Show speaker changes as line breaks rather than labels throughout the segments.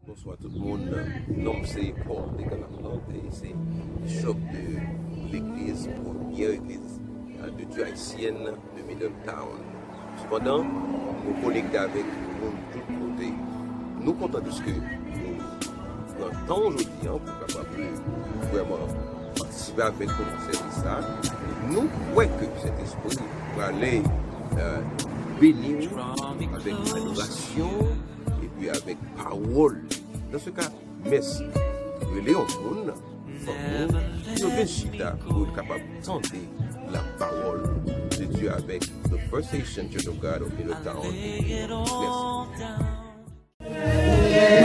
Bonsoir tout le monde. Non, c'est Paul de Galamante et c'est le choc de l'église, première église de Dieu haïtienne de Middletown. Cependant, nous connectons avec tout côté. Nous comptons de ce que nous entendons aujourd'hui pour capable vraiment participer avec notre service. Nous croyons que cet esprit va aller bénir avec adoration et puis avec parole. Dans ce cas, merci. Léon Moun, nous bien chita pour être capable d'entendre la parole de Dieu avec the First Nation Church of God of Middletown. Merci.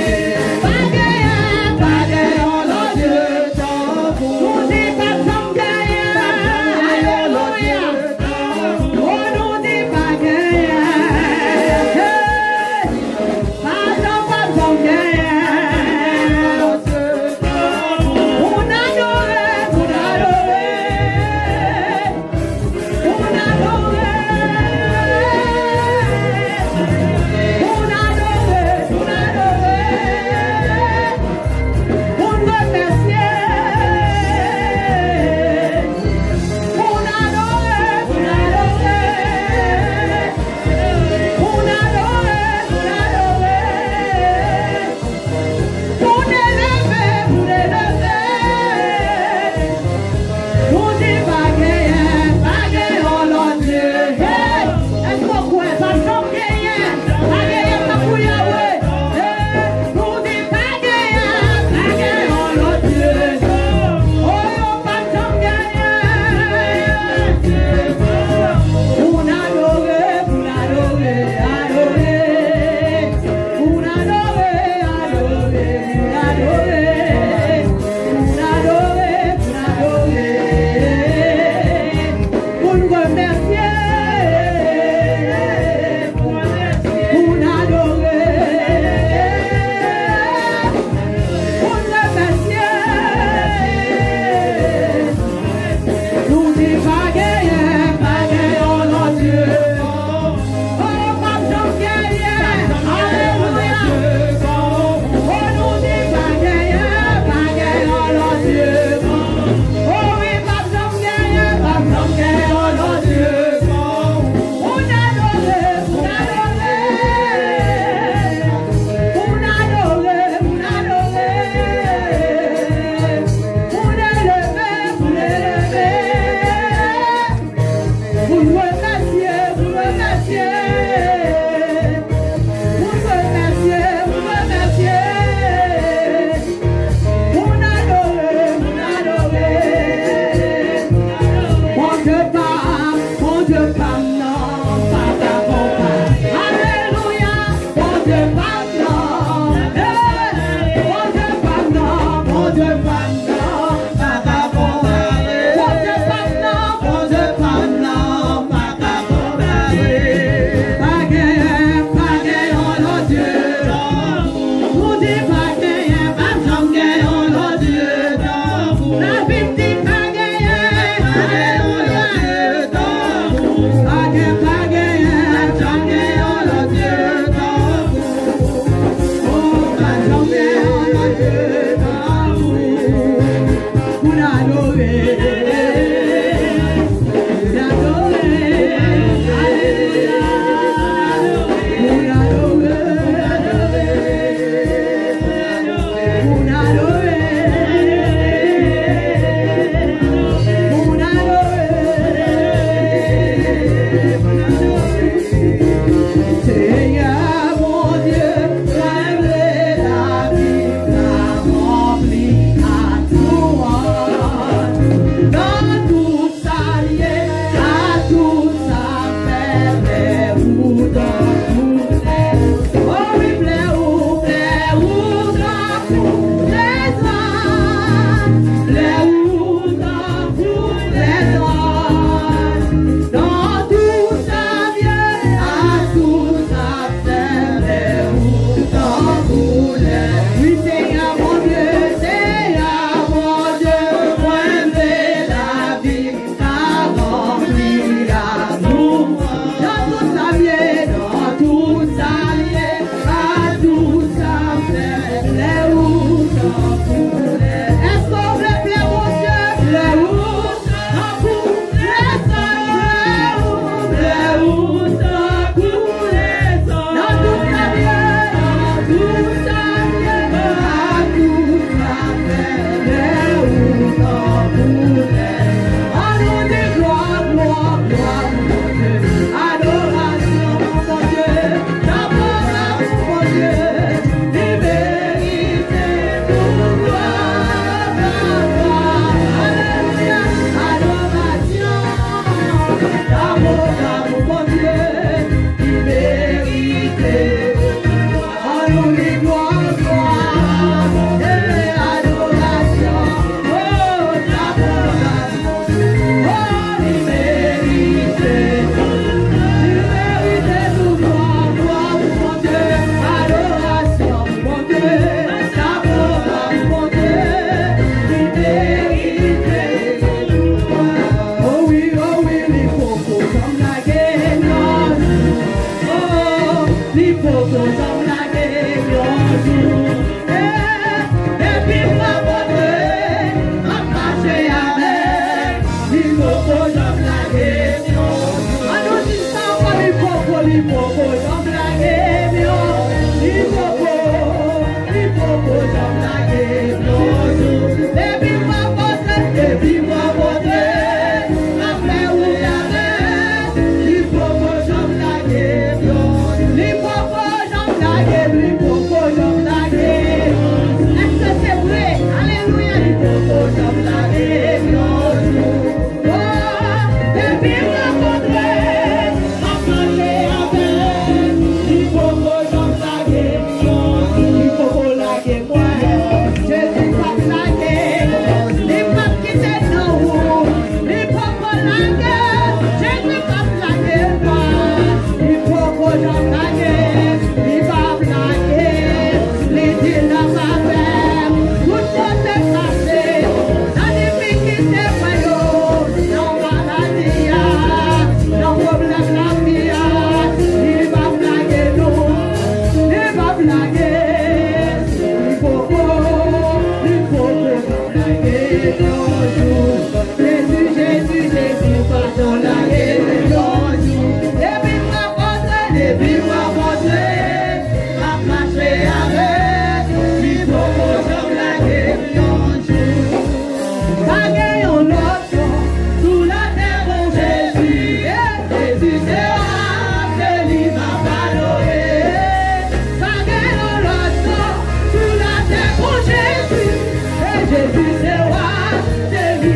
Jésus, c'est roi, c'est lui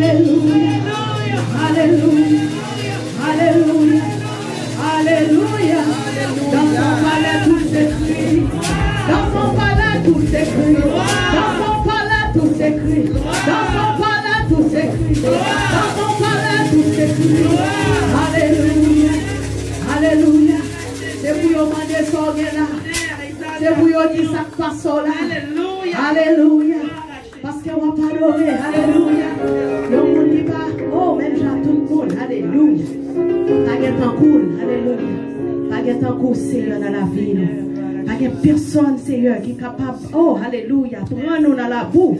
Alléluia. Alléluia. Alléluia. Dans son palais tout s'écrit. Dans son palais tout s'écrit. Dans son palais tout s'écrit. Dans son palais tout s'écrit. Dans son palais tout s'écrit. Alléluia. Alléluia. C'est pour vous demander ça là. C'est pour vous dire ça passe là. Alléluia. Parce qu'on va pas adorer. Alléluia. Le monde dit pas, oh, même j'ai tout le monde. Alléluia. Pas de temps cool. Alléluia. Pas de temps cool, Seigneur, dans la vie. Pas de personne, Seigneur, qui est capable. Oh, alléluia. Prends-nous dans la boue.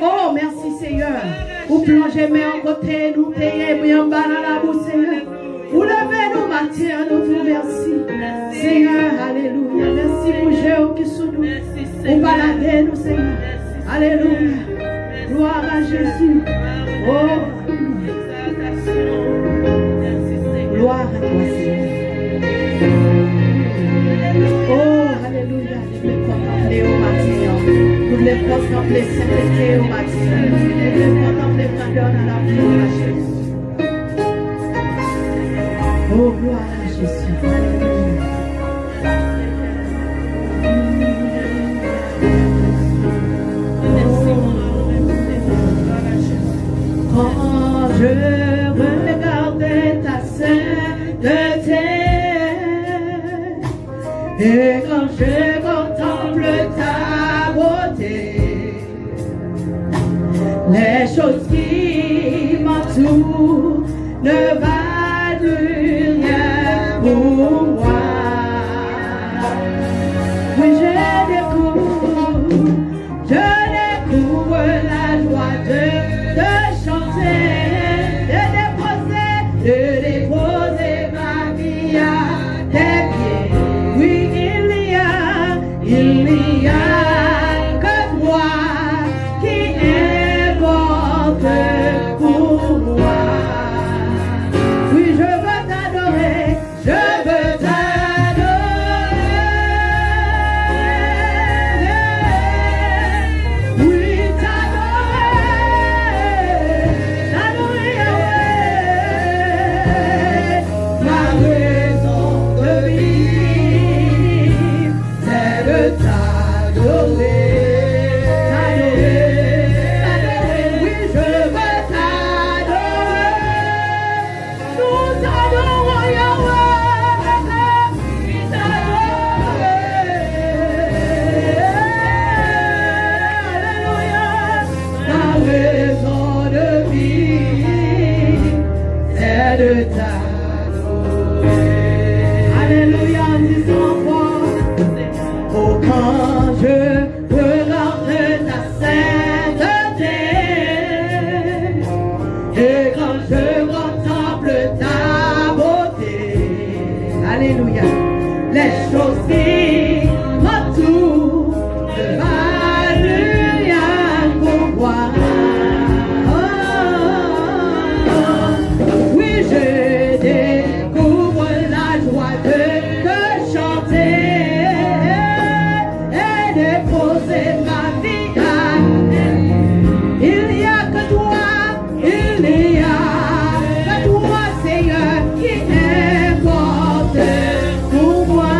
Oh, merci, Seigneur. Vous plongez mes en côté, nous payez bien bas dans la boue, Seigneur. Vous levez nous matin, nous tout merci. Seigneur, alléluia. Merci pour Jéhu qui sous nous. Vous baladez nous, Seigneur. Alléluia. Gloire à Jésus. Oh, gloire à toi, Seigneur. Oh, alléluia. Nous voulons contempler au matin. Nous voulons contempler sainteté au matin. Nous voulons contempler grandeur dans la gloire à Jésus. Oh, gloire à Jésus. Alléluia. Quand je regardais ta sainteté et quand je contemple ta beauté, les choses qui m'entourent ne valent rien pour moi. Oui, je découvre la joie de chanter, de déposer ma vie à tes pieds. Oui, il n'y a que toi qui importe pour moi. Oui, je veux t'adorer, je veux t'adorer. Oui, t'adorer, ma raison de vivre, c'est de t'adorer. Oui, je veux t'adorer. Nous t'adorons, Yahweh. Oui, t'adorer. Alléluia. Ma raison de vivre, c'est de t'adorer. Alléluia, disons encore. Oh, quand je regarde ta sainteté et quand je contemple ta beauté, alléluia, les choses qui m'entourent ne valent rien pour moi. Oui, je découvre la joie de chanter et de poser ma vie à elle. Il n'y a que toi, il n'y a que toi, Seigneur, qui importe pour moi.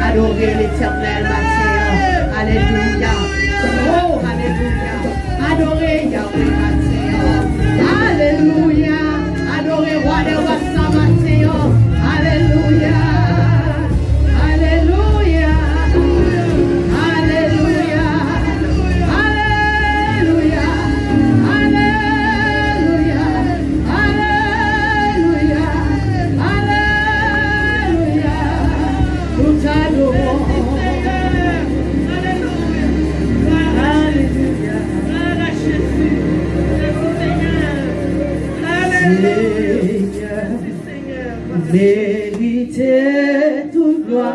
Adorer l'éternel matin. Alléluia. Oh, alléluia. Adorer Yahweh matin. Alléluia. Adorer roi des rois ce matin. Alléluia. Alléluia. Alléluia. Alléluia. Alléluia. Alléluia. Alléluia. Nous t'adorons. Seigneur, mérite toute gloire.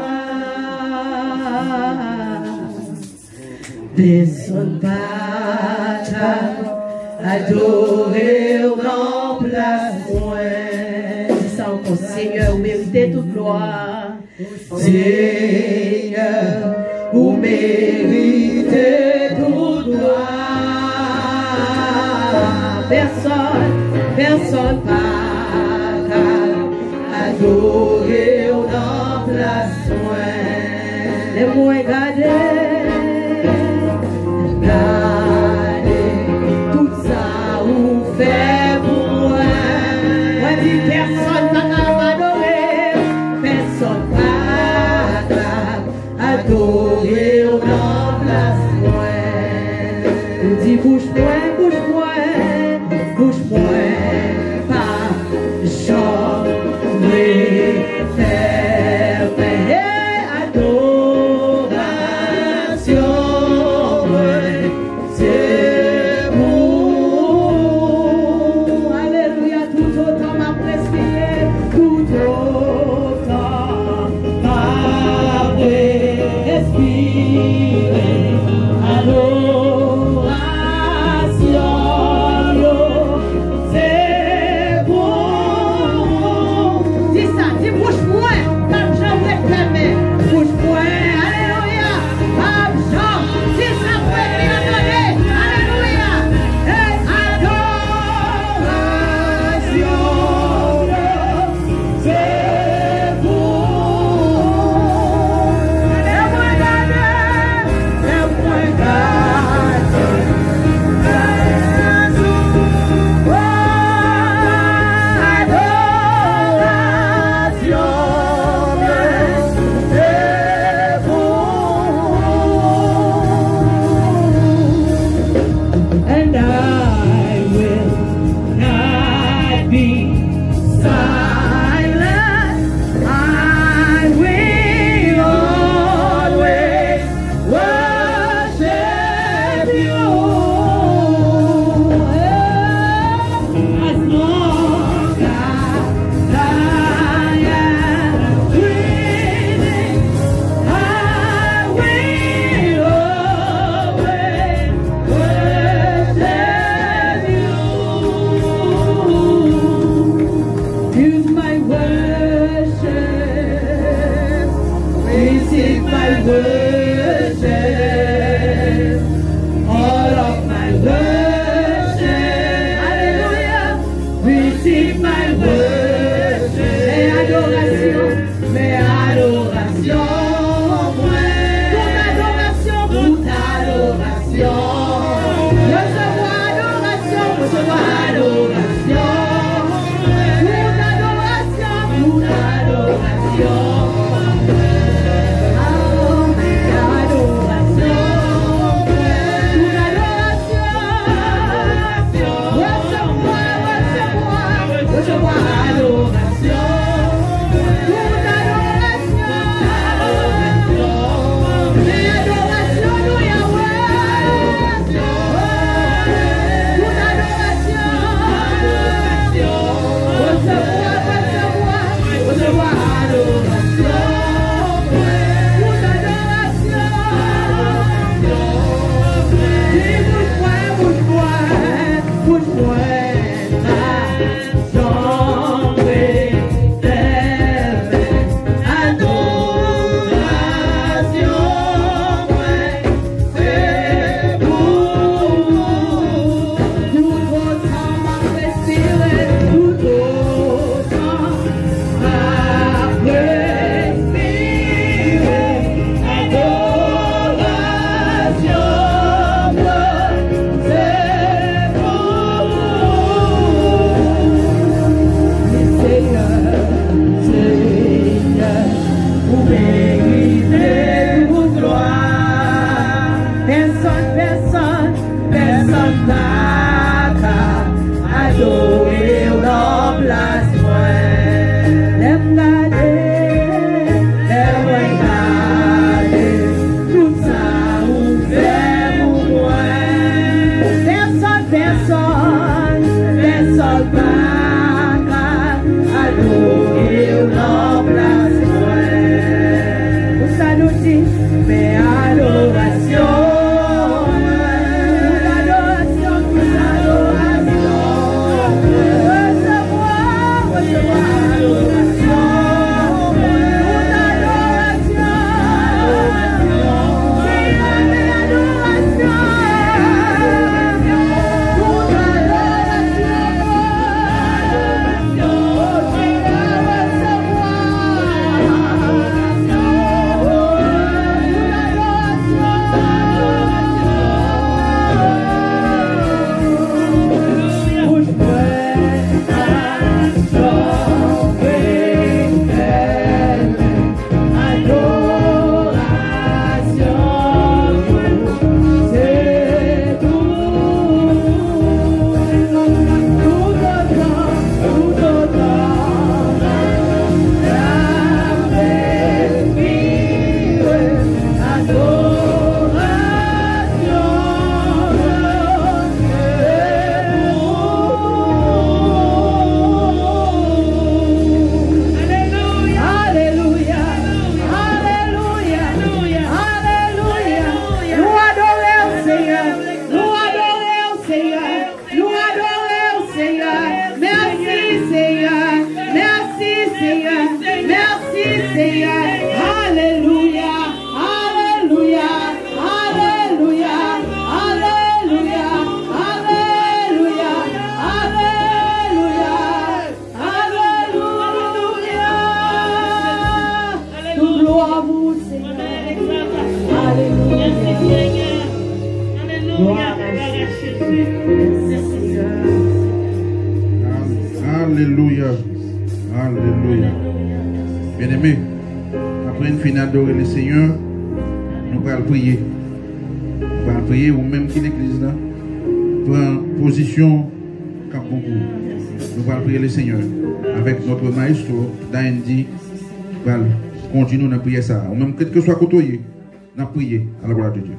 Personne pas adorer en place loin. Dis ça encore, Seigneur, mérite toute gloire. Seigneur, vous méritez toute gloire. Personne pas adorer en place loin. Les moins gardés, tout ça vous fait pour moi. Moi dis personne pas adorer, personne pas adorer en place loin. On dit bouge-moi, bouge-moi, bouge-moi, pas jamais fermer. Adoration, c'est bon. Alléluia, tout autant m'a respiré, tout autant m'a respiré. Adoration. personne n'a qu'à adorer leur place. L'aime garder, tout ça ouvert pour moi. Personne n'a qu'à adorer leur place. Pour ça nous dit, mais adoration.
Alléluia. Alléluia. Bien-aimés, après une fin d'adorer le Seigneur, nous allons prier. Nous allons prier, ou même qui l'église là, prend position comme concours. Nous allons prier le Seigneur avec notre maestro, Daindi. Nous allons continuer à prier ça. Ou même quel que soit côté, nous allons prier à la gloire de Dieu.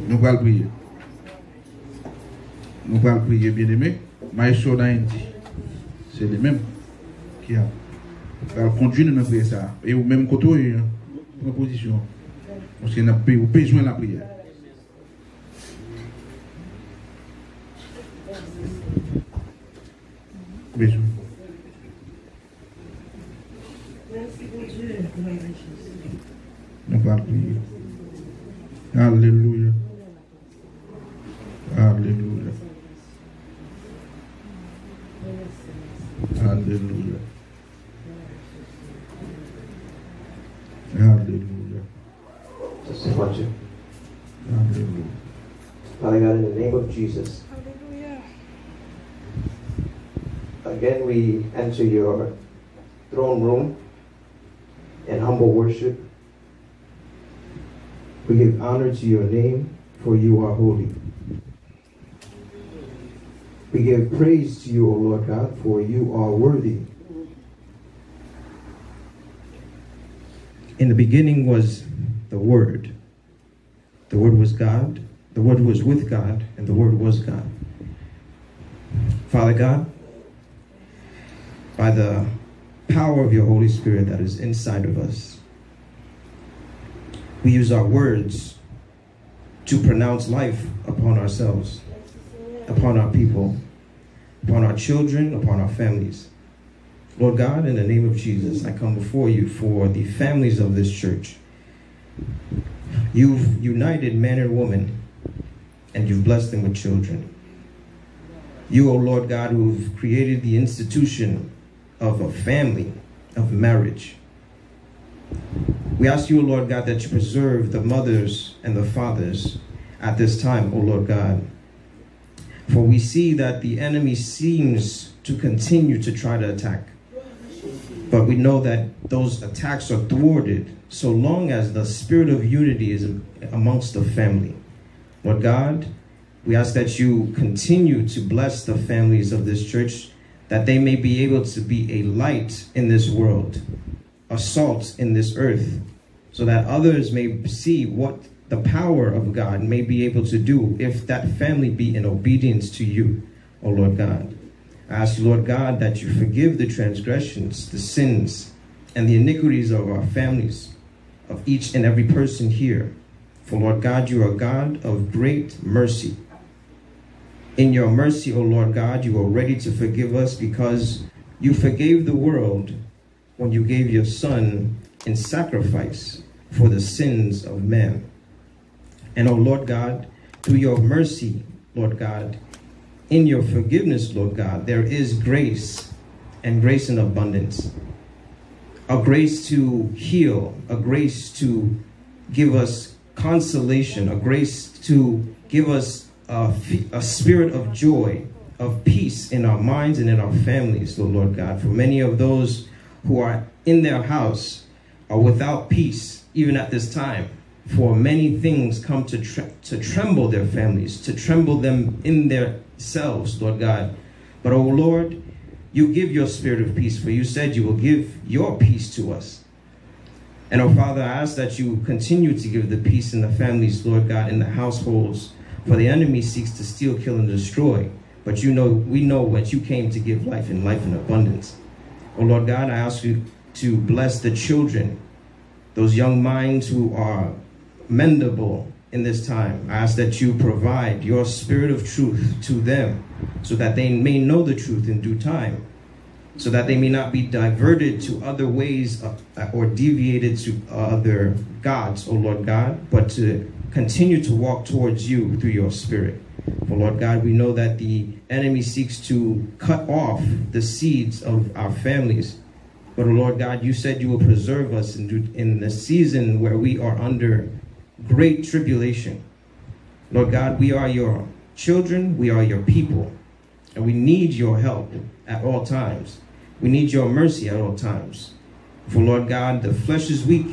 Nous allons prier. Nous allons prier, bien-aimés. Maestro Daindi, c'est le même qui a. Nous allons continuer à prier ça. Et au même côté, en position. Parce qu'il a besoin de la prière. Besoin. Nous allons prier. Alléluia. Alléluia. Alléluia. Alléluia.
Sister Fletcher.
Alléluia.
Father God, in the name of Jesus. Again, we enter your throne room in humble worship. We give honor to your name, for you are holy. We give praise to you, O Lord God, for you are worthy. In the beginning was the Word. The Word was God. The Word was with God, and the Word was God. Father God, by the power of your Holy Spirit that is inside of us, we use our words to pronounce life upon ourselves, upon our people, upon our children, upon our families. Lord God, in the name of Jesus, I come before you for the families of this church. You've united man and woman, and you've blessed them with children. You, O Lord God, who've created the institution of a family, of marriage. We ask you, O Lord God, that you preserve the mothers and the fathers at this time, O Lord God. For we see that the enemy seems to continue to try to attack. But we know that those attacks are thwarted so long as the spirit of unity is amongst the family. Lord God, we ask that you continue to bless the families of this church, that they may be able to be a light in this world, a salt in this earth, so that others may see what the power of God may be able to do if that family be in obedience to you, O Lord God. I ask you, Lord God, that you forgive the transgressions, the sins, and the iniquities of our families, of each and every person here. For Lord God, you are a God of great mercy. In your mercy, O Lord God, you are ready to forgive us because you forgave the world when you gave your Son in sacrifice for the sins of man. And O Lord God, through your mercy, Lord God, in your forgiveness, Lord God, there is grace, and grace in abundance. A grace to heal, a grace to give us consolation, a grace to give us a spirit of joy, of peace in our minds and in our families, Lord God. For many of those who are in their house are without peace, even at this time. For many things come to tremble their families, to tremble them in their selves, Lord God. But, oh Lord, you give your spirit of peace, for you said you will give your peace to us. And, oh Father, I ask that you continue to give the peace in the families, Lord God, in the households, for the enemy seeks to steal, kill, and destroy. But we know that you came to give life and life in abundance. Oh Lord God, I ask you to bless the children, those young minds who are mendable in this time. I ask that you provide your spirit of truth to them so that they may know the truth in due time, so that they may not be diverted to other ways or deviated to other gods, O Lord God, but to continue to walk towards you through your spirit. For Lord God, we know that the enemy seeks to cut off the seeds of our families. But O Lord God, you said you will preserve us in the season where we are under great tribulation. Lord God, we are your children, we are your people, and we need your help at all times. We need your mercy at all times. For Lord God, the flesh is weak,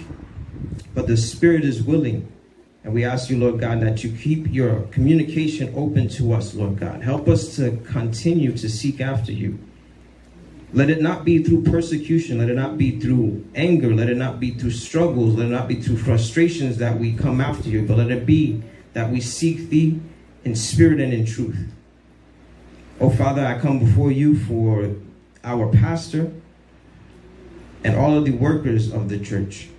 but the spirit is willing. And we ask you, Lord God, that you keep your communication open to us, Lord God. Help us to continue to seek after you. Let it not be through persecution. Let it not be through anger. Let it not be through struggles. Let it not be through frustrations that we come after you. But let it be that we seek thee in spirit and in truth. Oh, Father, I come before you for our pastor and all of the workers of the church.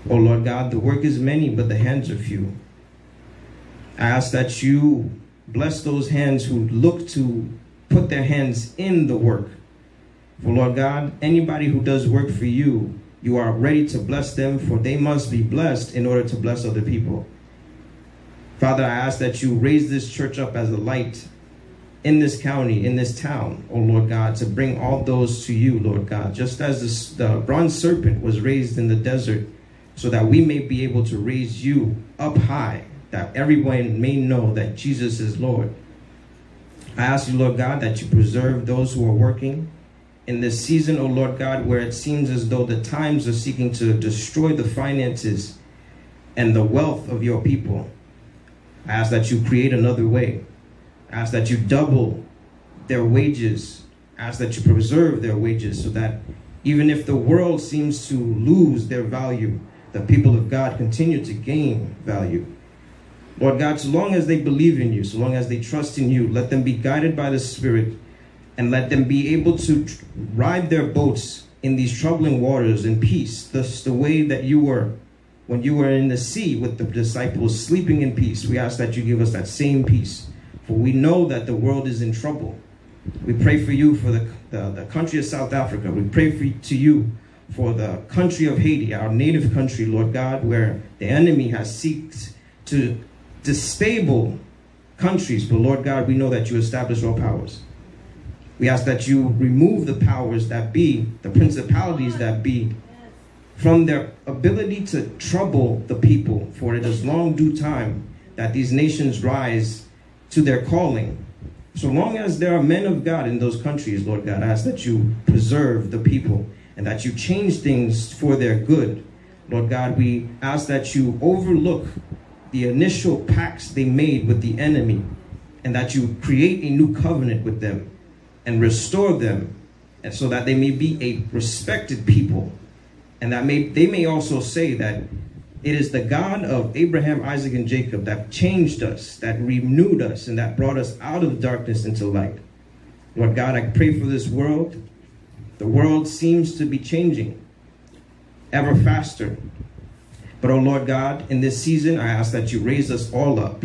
Oh, Lord God, the work is many, but the hands are few. I ask that you bless those hands who look to put their hands in the work. For Lord God, anybody who does work for you, you are ready to bless them, for they must be blessed in order to bless other people. Father, I ask that you raise this church up as a light in this county, in this town, oh Lord God, to bring all those to you, Lord God, just as the bronze serpent was raised in the desert, so that we may be able to raise you up high, that everyone may know that Jesus is Lord. I ask you, Lord God, that you preserve those who are working in this season, oh Lord God, where it seems as though the times are seeking to destroy the finances and the wealth of your people. I ask that you create another way. I ask that you double their wages. I ask that you preserve their wages so that even if the world seems to lose their value, the people of God continue to gain value. Lord God, so long as they believe in you, so long as they trust in you, let them be guided by the Spirit and let them be able to ride their boats in these troubling waters in peace, thus the way that you were when you were in the sea with the disciples sleeping in peace. We ask that you give us that same peace, for we know that the world is in trouble. We pray for you for the country of South Africa. We pray to you for the country of Haiti, our native country, Lord God, where the enemy has sought to disable countries. But Lord God, we know that you establish all powers. We ask that you remove the powers that be, the principalities that be, from their ability to trouble the people, for it is long due time that these nations rise to their calling, So long as there are men of God in those countries, Lord God, I ask that you preserve the people and that you change things for their good. Lord God, we ask that you overlook the initial pacts they made with the enemy and that you create a new covenant with them and restore them, and so that they may be a respected people, and that they may also say that it is the God of Abraham, Isaac, and Jacob that changed us, that renewed us, and that brought us out of darkness into light. Lord God, I pray for this world. The world seems to be changing ever faster. But, oh Lord God, in this season, I ask that you raise us all up,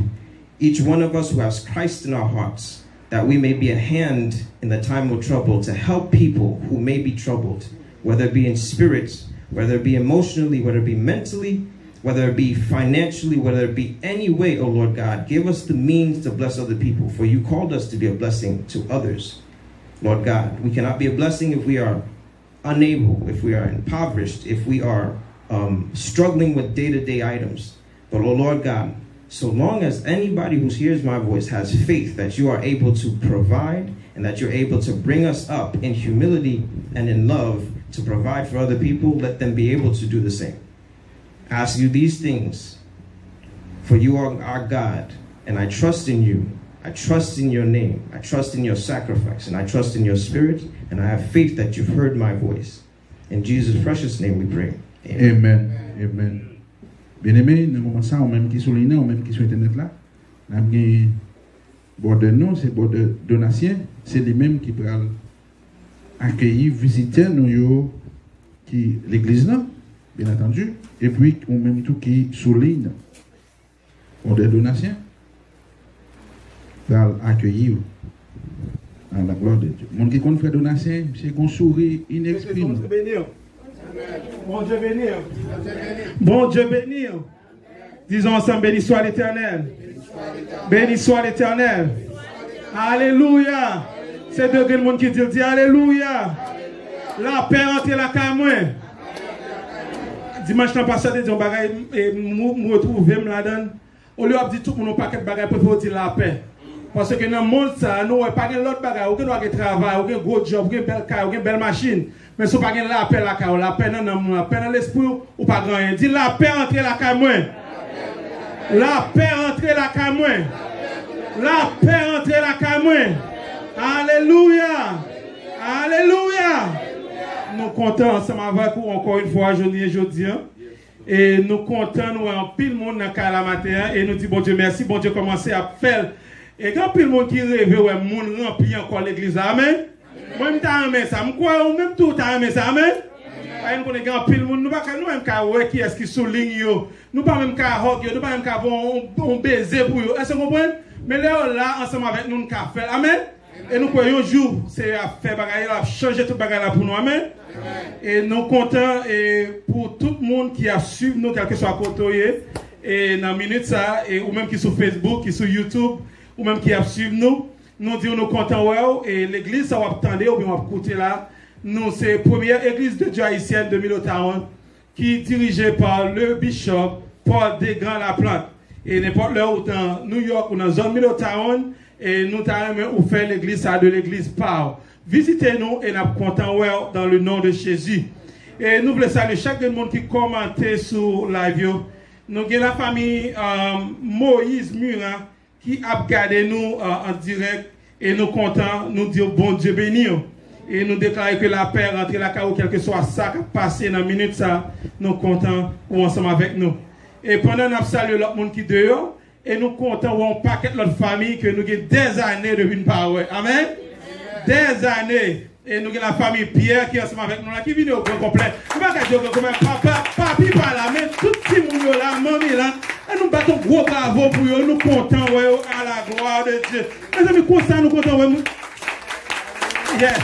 each one of us who has Christ in our hearts, that we may be a hand in the time of trouble to help people who may be troubled, whether it be in spirits, whether it be emotionally, whether it be mentally, whether it be financially, whether it be any way, oh Lord God. Give us the means to bless other people, for you called us to be a blessing to others. Lord God, we cannot be a blessing if we are unable, if we are impoverished, if we are struggling with day-to-day items. But oh Lord God, so long as anybody who hears my voice has faith that you are able to provide and that you're able to bring us up in humility and in love to provide for other people, let them be able to do the same. I ask you these things, for you are our God, and I trust in you. I trust in your name. I trust in your sacrifice, and I trust in your spirit, and I have faith that you've heard my voice. In Jesus' precious name we pray. Amen.
Amen. Amen. Bien-aimé, dans le moment ça, on même qui souligne, on même qui sur Internet là, on a bien border non, c'est border donatien, c'est les mêmes qui peuvent accueillir, visiter nous qui l'église là, bien entendu, et puis on même tout qui souligne border donatien, pour accueillir à la gloire de Dieu. Mon qui compte faire donation, c'est qu'on sourit inexprimable.
Bon Dieu béni. Bon Dieu béni. Disons ensemble, béni soit l'Éternel. Béni soit l'Éternel. Alléluia. C'est deux le monde qui dit Alléluia. La paix entre la caille. Dimanche passé, on dit bagaille et me retrouver là-dedans. Au lieu de dire tout le monde paquet de bagaille pour dire la paix. Parce que dans le monde, ça, nous n'avons pas l'autre bagaille, nous avons un travail, nous avons un gros job, nous avons une belle car, nous avons une belle machine. Mais si nous n'avons pas la paix, la paix dans l'esprit, ou pas grand rien. Dis la paix entre la caille. La paix entre la caille. La paix entre la caille. Alléluia. Alléluia. Nous comptons ensemble avec vous encore une fois, jeudi. Et nous comptons, nous avons pile monde dans le matin. Et nous disons, bon Dieu, merci, bon Dieu, commencez à faire. Et quand pile monde qui rêve, ouais, monde rempli encore l'église, amen. Moi, je t'aime ça. Je crois ou même tout t'aime ça, amen. Nous connaissons pile monde, nous pas même qu'à ouais qui est-ce qui souligne yo. Nous pas même qu'à hug yo, nous pas même qu'à un baiser pour yo. Est-ce que vous comprenez? Mais là ensemble avec nous qu'à faire, amen. Et nous croyons un jour, c'est à faire bagaille, à changer tout bagaille là pour nous, amen. Et nous comptons et pour tout le monde qui a suivi nous, quel que soit côté, et dans minute ça, et ou même qui sur Facebook, qui sur YouTube, ou même qui a suivi nous, nous disons nous comptons ouais, et l'église ça va attendre ou bien on va écouter là. Nous c'est la première église de Dieu haïtienne de Middletown qui est dirigée par le bishop Paul Desgrands Laplante. Et n'importe là où dans New York ou dans la zone Middletown, et nous avons fait l'église de l'église Pau. Visitez-nous et nous sommes contents dans le nom de Jésus. Et nous voulons saluer chaque monde qui commente sur la vidéo. Nous avons la famille Moïse Murat qui a regardé nous en direct et nous contents, nous disons bon Dieu béni. Et nous déclarons que la paix entre la carrière, quel que soit ça qui a passé dans la minute, ça, nous contents ou ensemble avec nous. Et pendant nous saluons l'autre monde qui est dehors, et nous comptons ou on paquet notre famille que nous avons des années de une parole. Amen. Des années. Et nous avons la famille Pierre qui est ensemble avec nous là, qui vient au grand complet. Nous ne pouvons pas dire que papa, papi par là, mais tout le monde là, mamie là, et nous battons gros bravo pour eux, nous comptons à la gloire de Dieu. Mes amis, constant, nous comptons. Yes.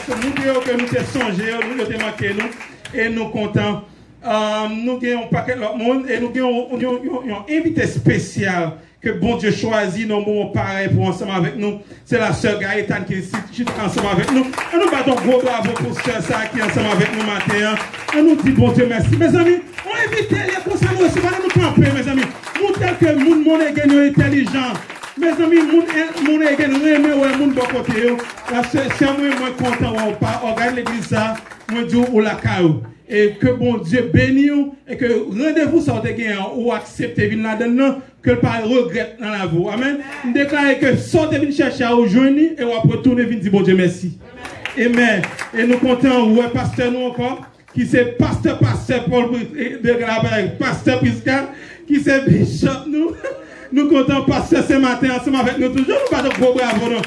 Nous disons que nous sommes songés, nous avons manqué nous, et nous comptons. Nous avons un paquet de monde et nous avons un invité spécial que bon Dieu choisit nos moments pareils pour ensemble avec nous. C'est la sœur Gaëtane qui est ensemble avec nous. Et nous battons gros bravo pour sœur ça qui est ensemble avec nous matin. Et nous disons bon Dieu merci. Mes amis, on invite les conseils nous camper, mes amis. Nous tel que nous monde est intelligent. Mes amis, mon égal, mon bon côté, c'est moi content, on pas organiser l'église ça, moi dis au la caillou. Et que bon Dieu bénisse et que rendez-vous sortez ou acceptez venir là-dedans, que le Père regrette dans la vie. Amen. Je déclare que sortez venir chercher à aujourd'hui et on va retourner venir dire bon Dieu merci. Amen. Et nous comptons, ouais, pasteur nous encore, qui c'est pasteur Paul de Graberg, pasteur Piscal, qui c'est bishop nous. Nous comptons pasteur ce matin ensemble avec nous toujours, nous pas de gros bravo non.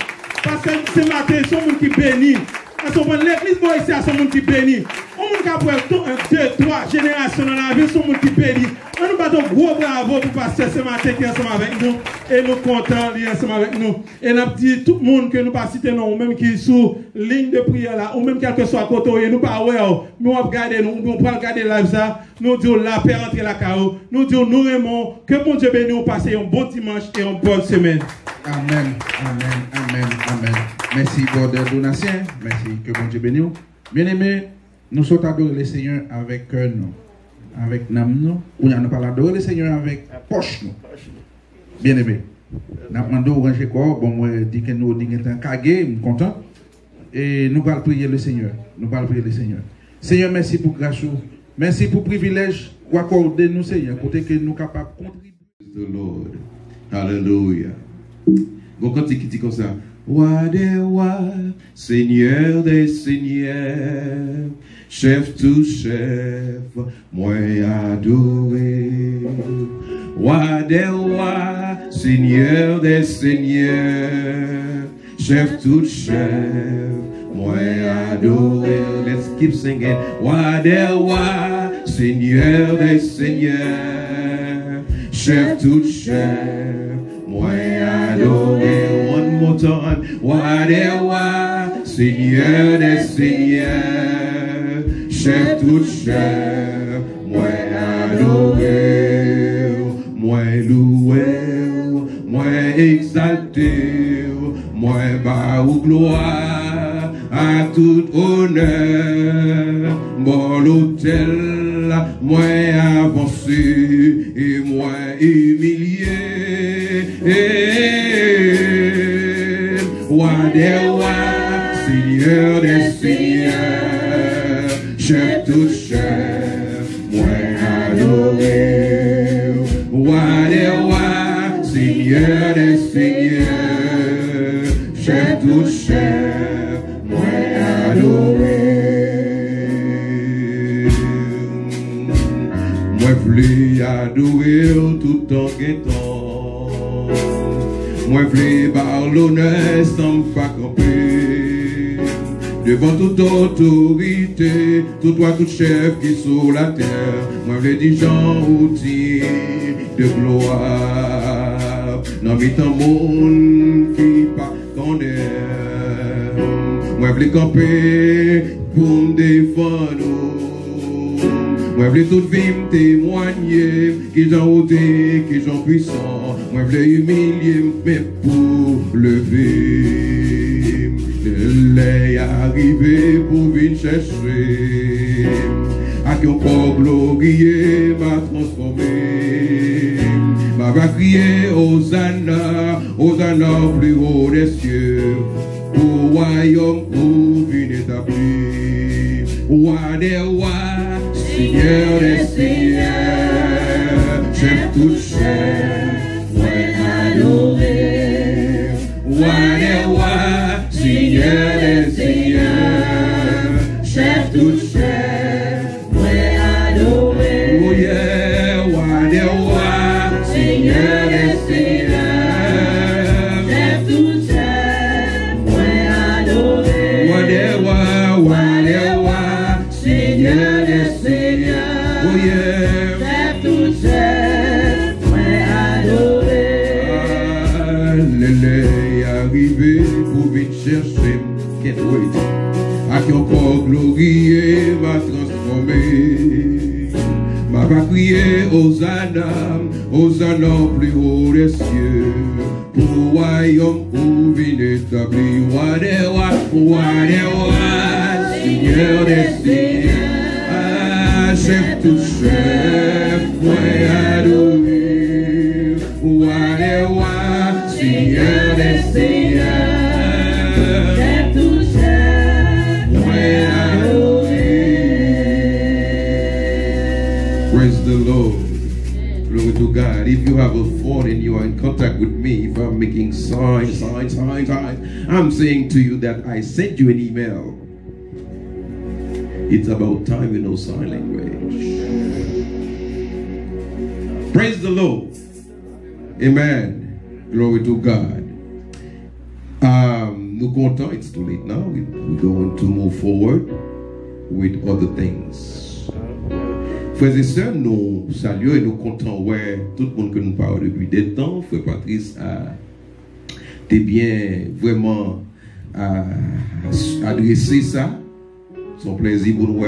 Pasteur ce matin, son monde qui bénit. L'église ici a son monde qui bénit. On monde qui a pour 2, 3 générations dans la vie, son monde qui bénit. On nous battons gros bravo pour passer ce matin qui est ensemble avec nous. Et nous comptons d'être ensemble avec nous. Et nous dit tout le monde que nous pas citer non, ou même qui est sous ligne de prière là, ou même quel que soit côté, nous pas ouais, nous on regarder nous, on prend regarder live ça, nous disons la paix entre la chaos, nous disons nous aimons, que mon Dieu bénisse, nous passer un bon dimanche et une bonne semaine.
Amen, amen, amen, amen. Merci pour des donations. Merci, que bon Dieu bénisse. Bien-aimés, nous sommes adorer le Seigneur avec cœur nous, avec nam nous, ou nous pas adorer le Seigneur avec poche nous. Bien-aimés, nous demandons au ranger corps, bon moi dit que nous sommes cagés, nous sommes contents, et nous allons prier le Seigneur. Nous allons prier le Seigneur. Seigneur, merci pour grâce, merci pour privilège pour accorder nous Seigneur, côté que nous sommes capables de contribuer.
The Lord, Hallelujah. Bon cantique qui dit comme ça. Roi des rois, Seigneur des seigneurs, chef tout chef, moi adoré. Roi des rois, Seigneur des seigneurs, chef tout chef, moi adoré. Let's keep singing. Roi des rois, Seigneur des seigneurs, chef tout chef, moi adoré. One more time. Roi des rois, Seigneur des seigneurs, chef tout chef, moi adoré, moi loué, moi exalté, moi bas ou gloire, à tout honneur, bon l'autel, moi avancé et moi humilié. Roi des rois, Seigneur des seigneurs, chef tout chef, moi adoré. Roi des rois, Seigneur des seigneurs, chef tout chef, moi adoré. Moi voulais adorer tout en guettant. Moi voulais par l'honneur sans pas camper devant toute autorité, tout toi, tout chef qui sur la terre. Moi voulais dire Jean outil de gloire dans mi temps monde qui pas condamne. Moi voulais camper pour me défendre. Moi voulais toute vie me témoigner qu'ils j'en ôté, qu'ils j'en puissant. Moi voulais humilier mais pour lever. Je l'ai arrivé pour venir chercher. À qui on peut glorier m'a transformé. M'a crié Hosanna, Hosanna plus haut des cieux. Pour royaume pour venir établir. Roi des rois, Seigneur des seigneurs, chef tout chef, moi adoré. Roi des rois, Seigneur des seigneurs, chef tout chef, moi adoré. Oh yeah, roi des rois, Seigneur des seigneurs, chef tout chef, moi adoré. Roi des rois, Seigneur des seigneurs, oh yeah, chef tout chef, moi adoré. L'élève est arrivé pour venir chercher, can't wait. À qui encore glorieux m'a transformé. M'a pas crié Hosanna, Hosanna plus haut des cieux. Pour royaume pour venir établir. Roi des rois, Seigneur des seigneurs. Chef tout chef, moi adoré. Roi des rois, Seigneur Praise the Lord. Glory to God. If you have a phone and you are in contact with me, if I'm making signs, I'm saying to you that I sent you an email. It's about time you know sign language. Praise the Lord. Amen. Glory to God. Nous contents, it's too late now. We're going to move forward with other things. Frères et sœurs, nous saluons et nous comptons ouais, tout le monde que nous parlons depuis des temps. Frère Patrice a bien vraiment adressé ça. Son plaisir pour nous.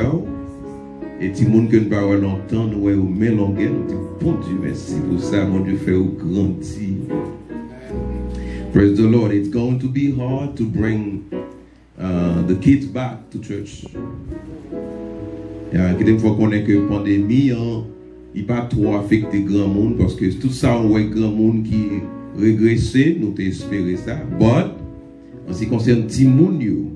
Et tout le monde que nous parlons longtemps, nous voyons mélanger. Nous disons, bon Dieu, merci pour ça. Mon Dieu fait au grandir. Praise the Lord. It's going to be hard to bring the kids back to church. Il faut connaître que la pandémie, il n'a pas trop affecté grand monde parce que tout ça, on voit grand monde qui régressé, nous espéré ça. But, en ce qui concerne Timounio,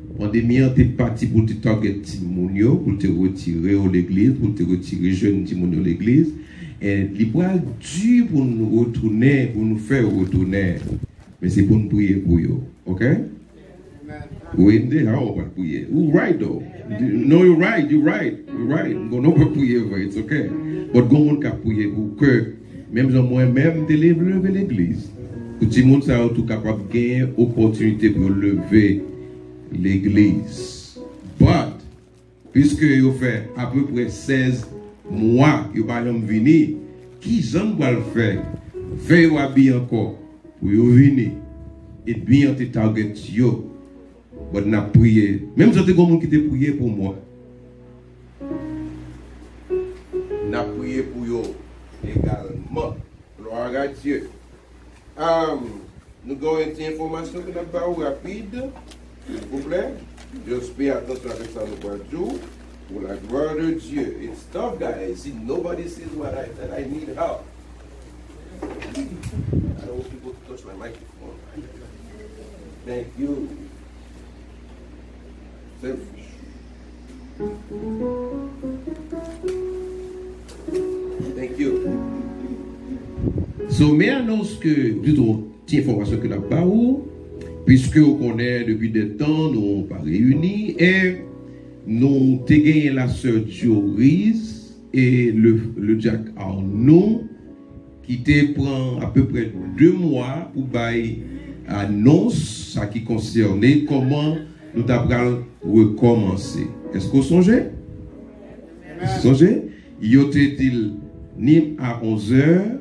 la pandémie est partie pour te target Timounio, pour te retirer à l'église, pour te retirer jeune Timounio à l'église. Et il est dur pour nous retourner, pour nous faire retourner. Mais c'est pour nous prier pour eux. Ok? Oui, on va prier. You're right though. No, you're right. You're right. On va prier, it's okay. But go on qu'à prier pour que, même moi-même, de lever l'église. Pour que tout le monde soit tout capable de gagner opportunité pour lever l'église. But, puisque vous fait à peu près 16 mois, vous n'avez pas venir, qui j'en va le faire? Faites-vous habiller encore pour vous venir. Et bien te target yo. But n'a prié. Même si vous avez qui te prié pour moi. N'a prié pour yo également. Gloire à Dieu. Nous avons une information que nous avons rapide. S'il vous plaît. Just pay attention avec ça nous va dire. Pour la gloire de Dieu. It's tough, guys. See, nobody sees that I need help. I don't want people to touch my microphone. Thank you. Selfish. Thank you. So, mais annonce que, plutôt, petite information que là-bas, puisque on connaît depuis des temps, nous n'avons pas réunis, et nous avons gagné la sœur Dioris et le Jack Arnaud, qui te prend à peu près 2 mois pour bailler annonce, ça qui concernait comment nous avons recommencer. Est-ce que vous songez? Songez? Il était dit ni à 11h,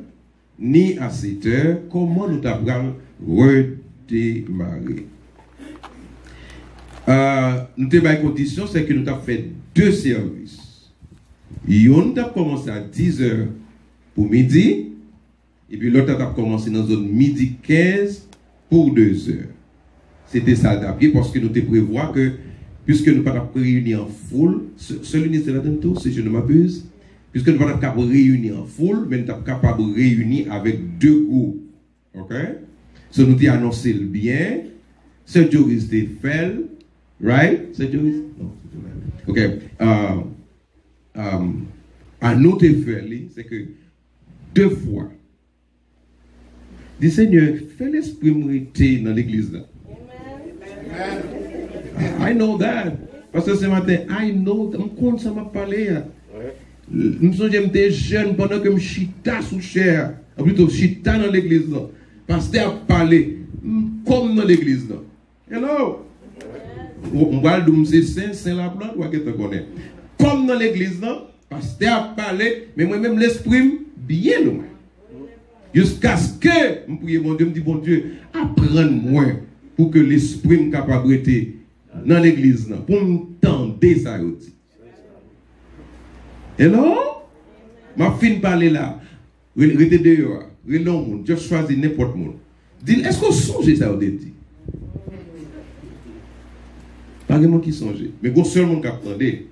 ni à 7h, comment nous avons redémarrer. Nous avons une condition, c'est que nous avons fait 2 services. Nous avons commencé à 10h pour midi, et puis l'autre a commencé dans la zone midi 15 pour 2 heures. C'était ça d'appuyer parce que nous te prévoyons que, puisque nous ne pouvons pas réunir en foule, seul ministre de la Dento, si je ne m'abuse, puisque nous ne pouvons pas réunir en foule, mais nous sommes capables de réunir avec 2 groupes. Ok? So nous t'avons annoncé le bien, c'est Joris de fait, right? C'est Joris? Non, c'est ok. À nous t'avons fait, c'est que 2 fois, dis Seigneur, fais l'esprit m'arrêter dans l'église là. I know that. Parce que ce matin, I know, je compte ça m'a parlé. Je me souviens j'étais jeune pendant que je chita sous chair, ou plutôt chita dans l'église là. Pasteur a parlé comme dans l'église là. Hello. On va le dire Saint la plante ou qu'est-ce que tu connais. Comme dans l'église là, pasteur a parlé, mais moi-même l'esprit bien loin. Jusqu'à ce que, je prie mon Dieu, me dit, bon Dieu, apprends-moi pour que l'esprit me capable d'être dans l'église, pour me tendre ça. Hello? Ma fin parler là, rete dehors, relon, je choisis n'importe monde. Dis, est-ce qu'on songe ça au dit? Pas de monde qui songe, mais il y a seulement qui apprendait.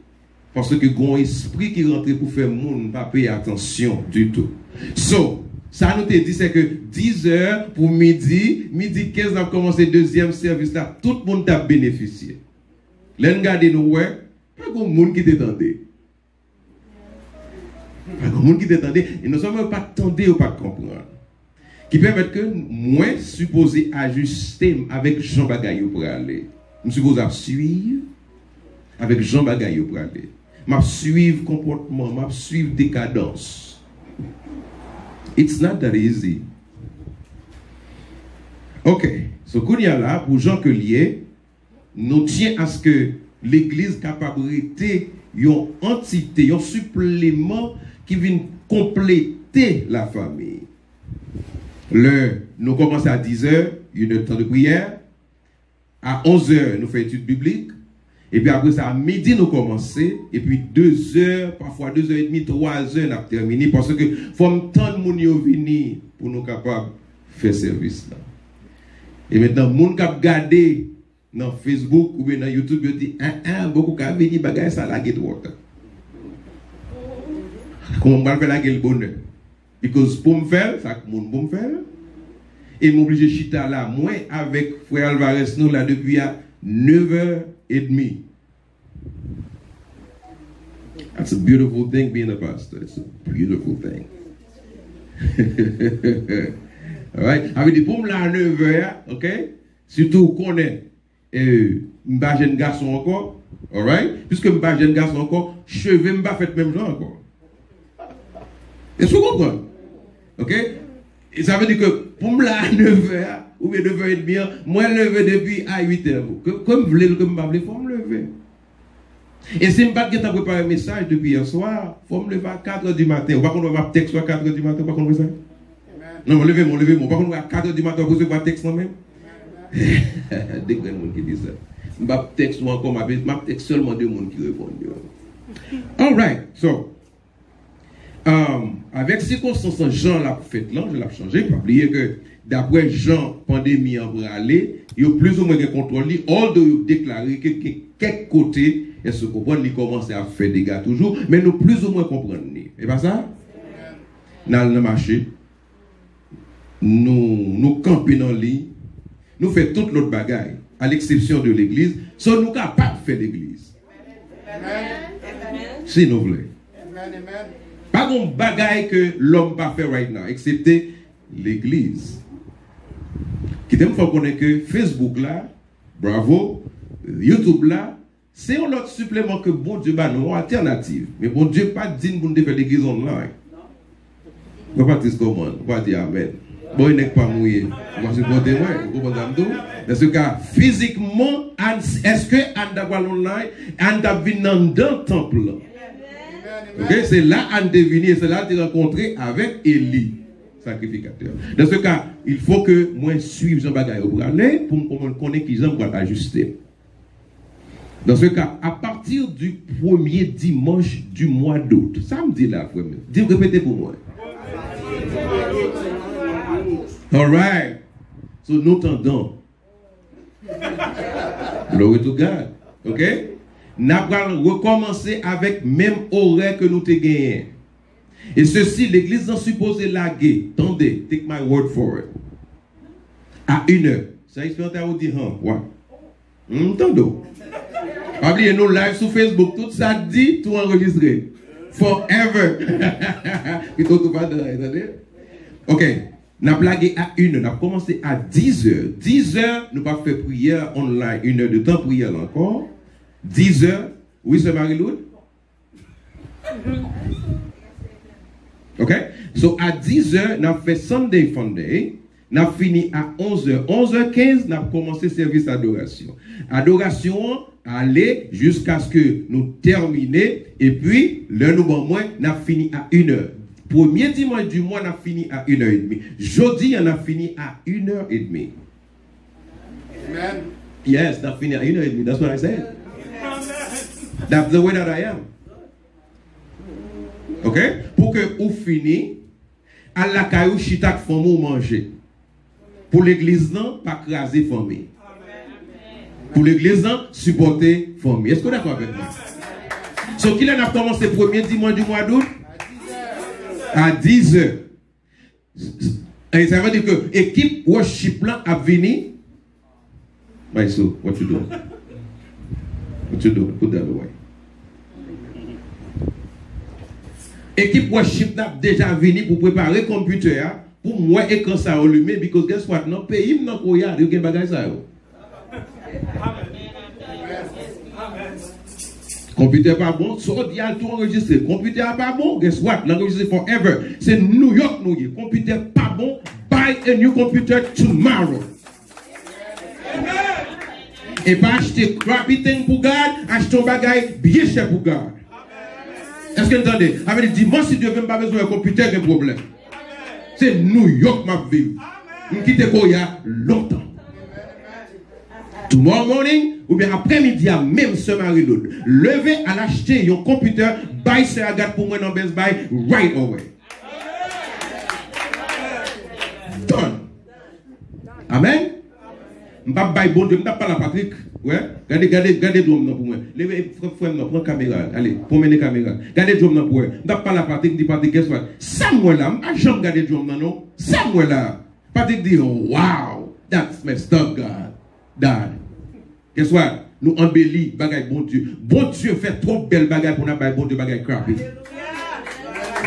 Parce que il y a un esprit qui rentre pour faire monde pas payer attention du tout. So, ça nous te dit, c'est que 10h pour midi 15, on a commencé le 2e service là, tout le monde a bénéficié. L'un garde nous, ouais, pas de monde qui t'attendait. Il y a des gens qui t'attendent, et nous sommes pas attendus ou pas comprendre. Qui permettent que moi, supposé ajuster avec Jean Bagayou pour aller. Je suppose à suivre avec Jean Bagayou pour aller. Je suivre comportement, je suivre décadence. It's not that easy. Ok. So, qu'on y a là, pour Jean que lié, nous tient à ce que l'Église capable d'être une entité, un supplément qui vient compléter la famille. Nous commençons à 10h, une temps de prière. À 11h, nous faisons étude biblique. Et puis après ça, à midi, nous commençons. Et puis 2h, parfois 2h30, 3h, nous avons terminé. Parce que faut me temps de venir pour nous capables de faire service là. Et maintenant, les gens qui ont regardé dans Facebook ou bien dans YouTube, ils disent beaucoup qui ont venu, bagay ça la get water. Comment on va faire la gueule bonheur? Parce que pour me faire, ça que mon pour me faire. Et m'oblige chita là, moi avec frère Alvarez nous là depuis à 9h30. That's a beautiful thing being a pastor. It's a beautiful thing. Alright? Avec des pommes là à 9h, ok? Surtout qu'on est m'ba jeune garçon encore. Alright? Puisque m'ba jeune garçon encore, cheveux m'ba fait même genre encore. Est-ce que vous comprenez? Ok? Et ça veut dire que pour me là à 9h ou bien 9h30, moi je lever depuis à 8h. Comme vous voulez, comme vous voulez, il faut me lever. Et si je ne pas préparer un message depuis hier soir, il faut me lever à 4h du matin. Ou pas qu'on va texte à 4h du matin, pas qu'on va ça? Non, levez-moi. Pas qu'on va à 4h du matin pour se faire texte moi-même. Dès que monde qui dit ça. Je ne texte encore, je texte seulement deux personnes qui répondent. All right, so. Avec circonstances Jean l'a fait là, je l'ai changé. Pas oublier que d'après Jean, pandémie en aller, il y a plus ou moins de contrôle. Although il a déclaré que quelques côtés, est-ce que comprendre, il commence à faire des dégâts toujours, mais nous plus ou moins comprendre. Et pas ça? Dans le marché, nous campons dans le lit, nous faisons toute l'autre bagaille, à l'exception de l'église, sommes nous capables de faire l'église. Si nous voulons. Pas de bagaille que l'homme pas fait right now, excepté l'église. Qui t'aime faut connaître que Facebook là, bravo, YouTube là, c'est un autre supplément que bon Dieu bah non alternative. Mais bon Dieu pas dit pour nous faire l'église online. On va pas dire comment, on va dire amen. Bon il n'est pas mouillé. On va supporter moi, vous comprenez? Dans ce cas physiquement, est-ce que on d'avoir online, on d'avoir dans le temple? Okay? C'est là qu'on devine, c'est là qu'on a rencontré avec Élie, sacrificateur. Dans ce cas, il faut que moi suive Jean Bagayou pour aller, pour me connaître qui Jean va ajuster. Dans ce cas, à partir du premier dimanche du mois d'août, samedi là, répétez pour moi. All right. So, nous tendons. Glory to God. OK? Nous allons recommencer avec même horaire que nous avons gagné. Et ceci, l'église est supposée laguer. Attendez, take my word for it. À 1h. Ça expérimente à vous dire, ouais. Attendez. Oubliez nous live sur Facebook, tout ça dit, tout enregistré. Forever. Plutôt tout pas dedans, attendez. OK. Nous avons plagué à 1h. Nous avons commencé à 10h. 10h, nous avons fait prière online. 1 heure de temps, prière encore. 10h. Oui, c'est Marie-Louise? OK? So, à 10h, nous avons fait Sunday Funday. Nous avons fini à 11h. 11h15, nous avons commencé le service d'adoration. Adoration, aller jusqu'à ce que nous terminions. Et puis, le nouveau mois, nous avons fini à 1h. Premier dimanche du mois, on a fini à 1h30. Jeudi, on a fini à 1h30. Amen. Yes, on a fini à 1h30. That's what I said. That's the way that I am. OK? Pour que vous finissiez, à la caillou, chitak femme ou manger. Pour l'église, non, pas craser famille. Pour l'église, non, supporter famille. Est-ce que vous êtes d'accord avec moi? So, qui a commencé le premier dimanche du mois d'août? À 10h. Et ça veut dire que l'équipe worship là a venu. My so, what you doing? What you doing? Put that away. Équipe worship n'a déjà venu pour préparer le computer pour moi et quand ça allumé because guess what non pays non koya de gen bagay ça yo. Computer pas bon, so il y a tout enregistré. Computer pas bon, guess what? L'enregistré forever. C'est New York nous. Computer pas bon, buy a new computer tomorrow. Et pas acheter crappy thing pour garde, acheter un bagay bien cher pour garde. Est-ce que vous entendez? Avec dimanche, si Dieu veut pas besoin de computer, il y a un problème. C'est New York ma vie. Je quitte Koya longtemps. Tomorrow morning, ou bien après-midi, même ce Marie-Lode, levez à l'acheter un computer, buy ce Agathe pour moi dans Best Buy right away. Done. Amen. Je ne vais pas bon Dieu, je ne vais pas la Patrick. Ouais. Regardez Dom pour moi. Levez, frère, prends la caméra. Allez, promène la caméra. Regardez Dom pour moi. Je ne vais pas la Patrick, dit Patrick, qu'est-ce que c'est? Samuel là, je ne vais jamais regarder Dom non. Samuel là. Patrick dit, wow, that's messed up, God. Dad. Qu'est-ce que nous embellis bagay bon Dieu. Bon Dieu fait trop belle bagay pour nous bagay bon Dieu bagay crappy.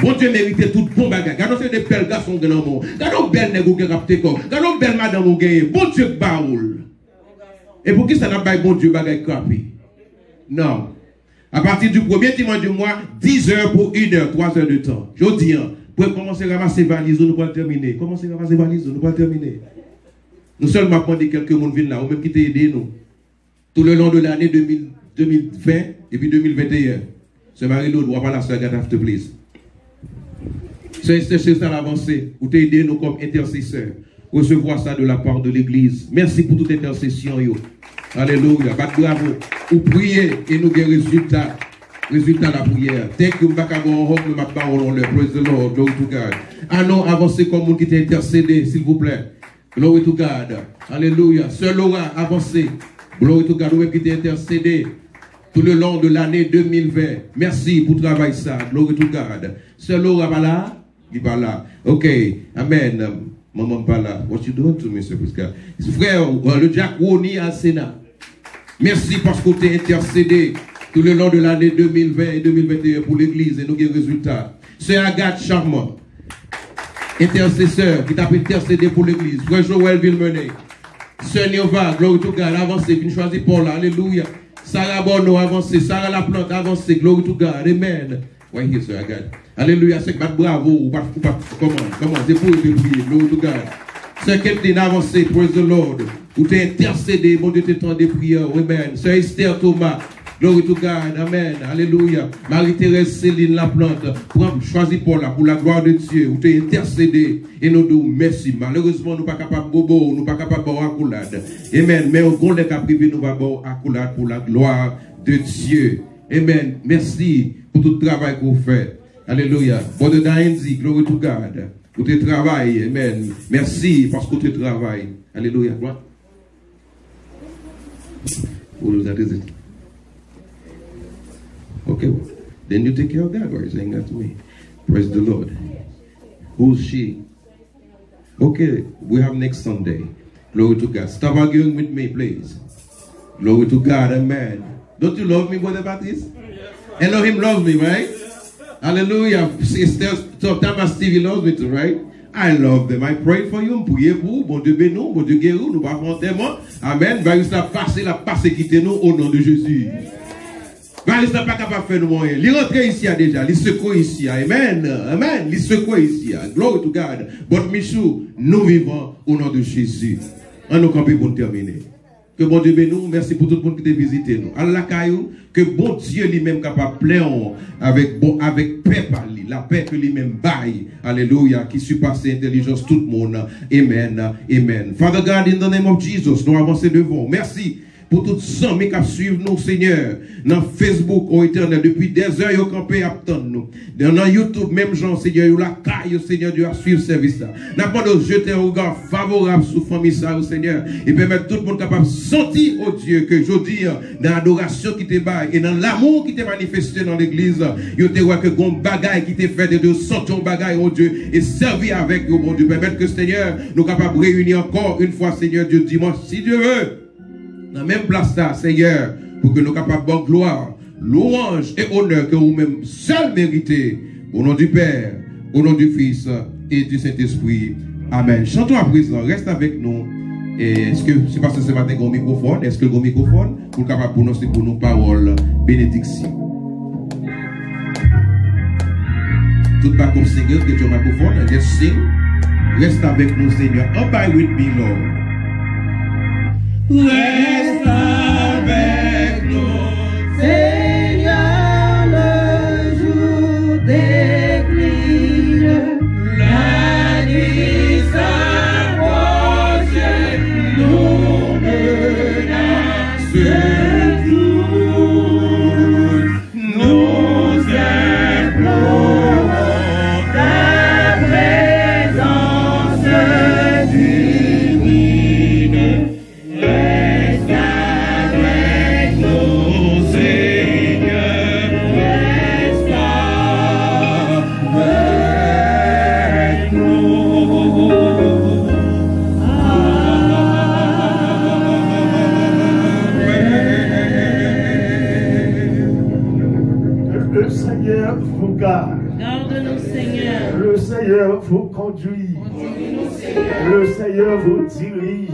Bon Dieu mérite tout bon bagay. Quand on fait des belles garçons dans le monde, quand on belle nègre qui rapte quoi, quand on belle madame ou gagne, bon Dieu baoul. Et pour qui ça n'a pas bon Dieu bagay crappy? Non. À partir du premier dimanche du mois, 10 heures pour 1 heure, 3 heures de temps. Je dis, pour commencer à ramasser valises, nous pouvons terminer. Commencer à ramasser valises, nous pouvons terminer. Nous seulement prendre quelques monde viennent là, ou même qui t'aident nous. Tout le long de l'année 2020 et puis 2021. Ce Marie-Lode, on va pas la soeur after please. C'est ça l'avancée. Vous t'aidez nous comme intercesseurs. Recevoir ça de la part de l'Église. Merci pour toute intercession. Yo. Alléluia. Bravo. Vous priez et nous avons résultat. Résultat de la prière. Thank you. Praise the Lord. Glory to God. Allons avancer comme vous qui t'est intercédé, s'il vous plaît. Glory to God. Alléluia. Sœur Laura, avancez. Glory to God. Vous qui t'est intercédé tout le long de l'année 2020. Merci pour travailler ça. Glory to God. Sœur Laura, pas là? Il pas là. Ok. Amen. Maman pas là. What you doing to me, Sir Prisca? Frère, le Jack Woni à Sénat. Merci parce que tu es intercédé tout le long de l'année 2020 et 2021 pour l'Église et nous avons des résultats. Sœur Agathe Charmant, intercesseur qui t'a intercédé pour l'Église. Frère Joël Villemené. Sœur Niova, glory to God, avancez, qui choisit Paul, alléluia. Sarah Bono, avancez. Sarah Laplante, avancez, glory to God, amen. Why here, Sœur Agathe? Alléluia, c'est que bravo, comment, c'est pour te prier, glory to God. Sœur Kathleen, avancez, praise the Lord. Vous t'es intercédé, mon Dieu, t'es temps de prière, amen. Sœur Esther Thomas, glory to God, amen, alléluia. Marie-Thérèse Céline Laplante, choisis pour la gloire de Dieu, vous t'es intercédé, et nous disons merci. Malheureusement, nous ne sommes pas capables de bobo, nous ne sommes pas capables de boire accoulade. Amen, mais au grand cas privé, nous allons boire accoulade pour la gloire de Dieu. Amen, merci pour tout le travail que vous faites. Alléluia. Brother Dainzi, glory to God. Pour tes travail, amen. Merci parce que tu travailles. Alléluia. Gloire. Okay. Then you take care of that. Why are you saying that to me? Praise the Lord. Who's she? Okay, we have next Sunday. Glory to God. Stop arguing with me, please. Glory to God, amen. Don't you love me, Brother Baptiste? Elohim loves me, right? Hallelujah. Sometimes Stevie loves me too, right? I love them. I pray for you. Priez pour bon Dieu bénou, bon Dieu guéri, nous pas monter. Amen. Va la passer quitter nous au nom de Jésus. Va pas capable de faire nous moyen. Il rentre ici déjà, il secoue ici. Amen. Amen. Il secoue ici. Glory to God. But Michou, nous vivons au nom de Jésus. On nous camper pour terminer. Que bon Dieu bénisse, merci pour tout le monde qui t'a visité nous. Allah caillou, que bon Dieu lui-même capable plein avec paix par lui, la paix que lui-même baille. Alléluia, qui surpasse intelligence tout le monde. Amen. Amen. Father God, in the name of Jesus, nous avançons devant. Merci pour toutes ceux qui suivent nous, Seigneur, dans Facebook, au éternel, depuis des heures, ils ont campé à attendre nous. Dans YouTube, même gens, Seigneur, ils ont la caille, Seigneur, Dieu a suivre service là. N'a pas de jeter un regard favorable sur la famille, ça, Seigneur, et permettre tout le monde capable de sentir, oh Dieu, que je dis, dans l'adoration qui te bat, et dans l'amour qui te manifesté dans l'église, ils te voient que gon bagaille qui te fait de sortir bagaille, oh Dieu, et servir avec, oh mon Dieu, permettre que, Seigneur, nous capables de réunir encore une fois, Seigneur, Dieu, dimanche, si Dieu veut. Dans la même place là, Seigneur, pour que nous capables de gloire, louange et honneur que vous-même seul méritez Au nom du Père, au nom du Fils et du Saint-Esprit. Amen. Chantons à présent, reste avec nous. Et est-ce que c'est parce que ce matin qu'on microphone? Est-ce que le microphone pour capable prononcer pour nous paroles bénédiction? Tout pas comme Seigneur, que tu as un microphone, let's sing. Reste avec nous, Seigneur. Abide with me, Lord. Reste avec nous,
Seigneur, le jour décline, la nuit s'approche, nous menace tout. Nous implorons ta présence divine. Reste avec nous, Seigneur, reste avec
Le Seigneur vous garde.
Garde-nous, Seigneur.
Le Seigneur vous conduit. Le Seigneur vous dirige.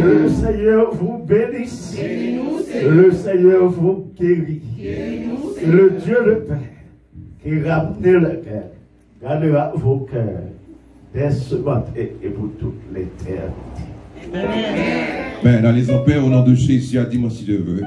Le Seigneur vous bénisse. Le Seigneur vous guérit. Le Dieu le Père qui ramène le cœur gardera vos cœurs dès ce matin et pour toute l'éternité.
Ben, dans les empères, au nom de Jésus, à dimanche si je veux.